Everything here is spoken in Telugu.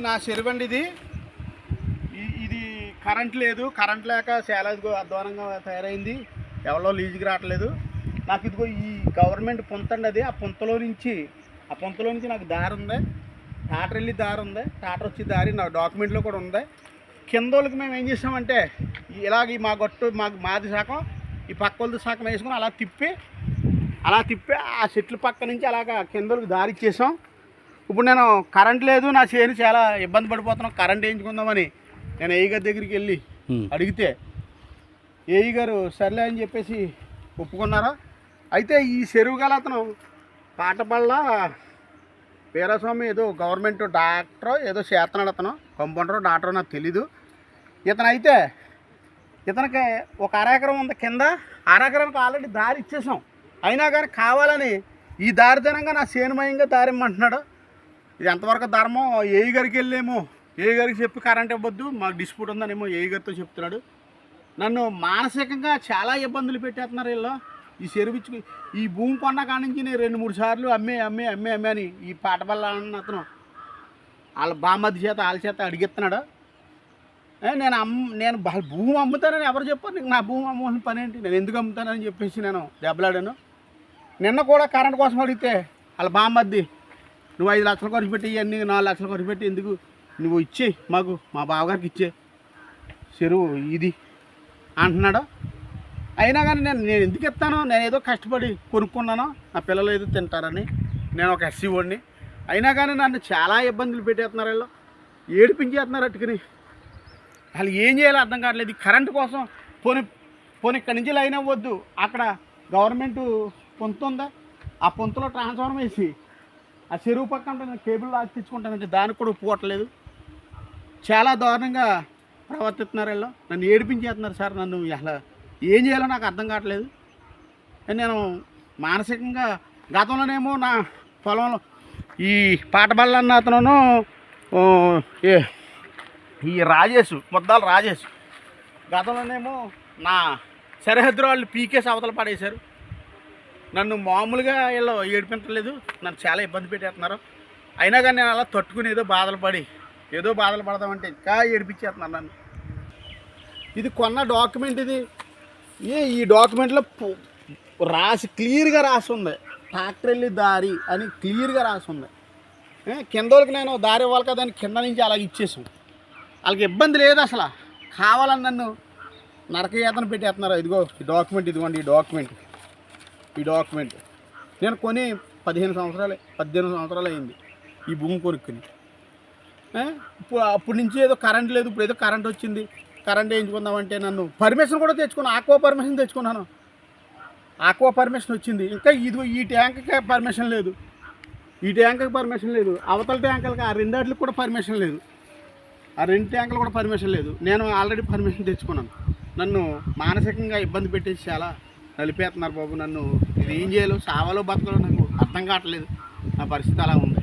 నా చెరువండి ఇది. ఇది కరెంట్ లేదు, కరెంట్ లేక చాలా అధ్వానంగా తయారైంది. ఎవరో లీజుకి రావట్లేదు నాకు. ఇదిగో ఈ గవర్నమెంట్ పొంతండి, అది ఆ పొంతలో నుంచి నాకు దారి ఉంది, టాటర్ వెళ్ళి దారి ఉంది, టాటర్ వచ్చి దారి నా డాక్యుమెంట్లో కూడా ఉంది. కిందోళ్ళకి మేము ఏం చేసామంటే ఇలాగ మా గట్టు మాది శాఖం ఈ పక్క వాళ్ళది శాఖం వేసుకుని అలా తిప్పి ఆ చెట్ల పక్క నుంచి అలాగ కిందోళ్ళకి దారి ఇచ్చేసాం. ఇప్పుడు నేను కరెంట్ లేదు, నా చేను చాలా ఇబ్బంది పడిపోతున్నాం, కరెంట్ వేయించుకుందామని నేను ఏఈ గారి దగ్గరికి వెళ్ళి అడిగితే ఏఈ గారు సర్లే అని చెప్పేసి ఒప్పుకున్నారా. అయితే ఈ చెరువు గల అతను పాటపళ్ళ వీరస్వామి ఏదో గవర్నమెంట్ డాక్టరో ఏదో చేస్తున్నాడు, అతను కంపౌండరో డాక్టరో నాకు తెలీదు. ఇతనికి ఒక అరెకరం ఉంది, కింద అరెకరానికి ఆల్రెడీ దారి ఇచ్చేసాం. అయినా కానీ కావాలని ఈ దారితనంగా నా చేనుమయంగా దారి ఇమ్మంటున్నాడు. ఇది ఎంతవరకు ధర్మం? ఏఈ గారికి వెళ్ళేమో ఏఈ గారికి చెప్పి కరెంట్ ఇవ్వద్దు, మాకు డిస్ప్యూట్ ఉందనేమో ఏఈ గారితో చెప్తున్నాడు. నన్ను మానసికంగా చాలా ఇబ్బందులు పెట్టేస్తున్నారు వీళ్ళు. ఈ చెరువిచ్చుకు ఈ భూమి కొన్న కాడి నుంచి నేను 2-3 సార్లు అమ్మే అని ఈ పాటబల్ల అతను వాళ్ళ బామ్మది చేత వాళ్ళ చేత అడిగిస్తున్నాడు. నేను భూమి అమ్ముతానని ఎవరు చెప్పారు? నీకు నా భూమి అమ్మవలసిన పని ఏంటి? నేను ఎందుకు అమ్ముతానని చెప్పేసి నేను దెబ్బలాడాను. నిన్న కూడా కరెంట్ కోసం అడిగితే వాళ్ళ బామ్మద్ది నువ్వు 5 లక్షలు ఖర్చు పెట్టి ఇవన్నీ 4 లక్షలు ఖర్చు పెట్టి ఎందుకు, నువ్వు ఇచ్చే మాకు మా బావగారికి ఇచ్చే చెరువు ఇది అంటున్నాడు. అయినా కానీ నేను ఎందుకు ఇస్తాను? నేను ఏదో కష్టపడి కొనుక్కున్నాను, నా పిల్లలు ఏదో తింటారని. నేను ఒక ఎస్సీ వాడిని. అయినా కానీ నన్ను చాలా ఇబ్బందులు పెట్టేస్తున్నారు వీళ్ళు, ఏడిపించేస్తున్నారు అట్టుకుని. వాళ్ళు ఏం చేయాలో అర్థం కావట్లేదు. ఈ కరెంటు కోసం పోనీ ఇక్కడి నుంచి లైన్ అవ్వద్దు, అక్కడ గవర్నమెంట్ పొంత ఉందా, ఆ పొంతలో ట్రాన్స్ఫార్మర్ వేసి ఆ చెరువు పక్కన కేబుల్ లాగి తెచ్చుకుంటానంటే దానికి కూడా ఒప్పుకోవట్లేదు. చాలా దారుణంగా ప్రవర్తిస్తున్నారు వీళ్ళు, నన్ను ఏడిపించేస్తున్నారు సార్. నన్ను అసలు ఏం చేయాలో నాకు అర్థం కావట్లేదు. నేను మానసికంగా గతంలోనేమో నా పొలంలో ఈ పాటబల్ల అన్న అతను ఈ ముద్దాల రాజేష్ గతంలోనేమో నా సరిహద్దు వాళ్ళు పీకేసి అవతల పడేశారు. నన్ను మామూలుగా వీళ్ళు ఏడిపించలేదు, నన్ను చాలా ఇబ్బంది పెట్టేస్తున్నారు. అయినా కానీ నేను అలా తట్టుకుని ఏదో బాధలు పడదామంటే ఇంకా ఏడిపించేస్తున్నారు నన్ను. ఇది కొన్న డాక్యుమెంట్, ఇది ఈ డాక్యుమెంట్లో క్లియర్గా రాసి ఉంది, ట్రాక్టర్ వెళ్ళి దారి అని క్లియర్గా రాసి ఉంది. కిందోళ్ళకి నేను దారి ఇవ్వాలి కదా అని కింద నుంచి అలాగ ఇచ్చేసాం. వాళ్ళకి ఇబ్బంది లేదు అసలు, కావాలని నన్ను నరకయాతన పెట్టేస్తున్నారు. ఇదిగో ఈ డాక్యుమెంట్, ఇదిగోండి ఈ డాక్యుమెంట్ నేను కొని 18 సంవత్సరాలు అయింది ఈ భూమి కొనుక్కుని. అప్పటి నుంచి ఏదో కరెంట్ లేదు, ఇప్పుడు ఏదో కరెంట్ వచ్చింది, కరెంట్ వేయించుకుందామంటే నన్ను పర్మిషన్ కూడా తెచ్చుకున్నాను, ఆక్వా పర్మిషన్ తెచ్చుకున్నాను, ఆక్వా పర్మిషన్ వచ్చింది. ఇంకా ఇది ఈ ట్యాంక్కి పర్మిషన్ లేదు, అవతల ట్యాంకులకి ఆ 2 వాటికి కూడా పర్మిషన్ లేదు, ఆ 2 ట్యాంకులు కూడా పర్మిషన్ లేదు. నేను ఆల్రెడీ పర్మిషన్ తెచ్చుకున్నాను. నన్ను మానసికంగా ఇబ్బంది పెట్టేసి చాలా నలిపేస్తున్నారు బాబు. నన్ను ఇది ఏం చేయాలో, సావాలో బతకలో నాకు అర్థం కావట్లేదు. నా పరిస్థితి అలా ఉంది.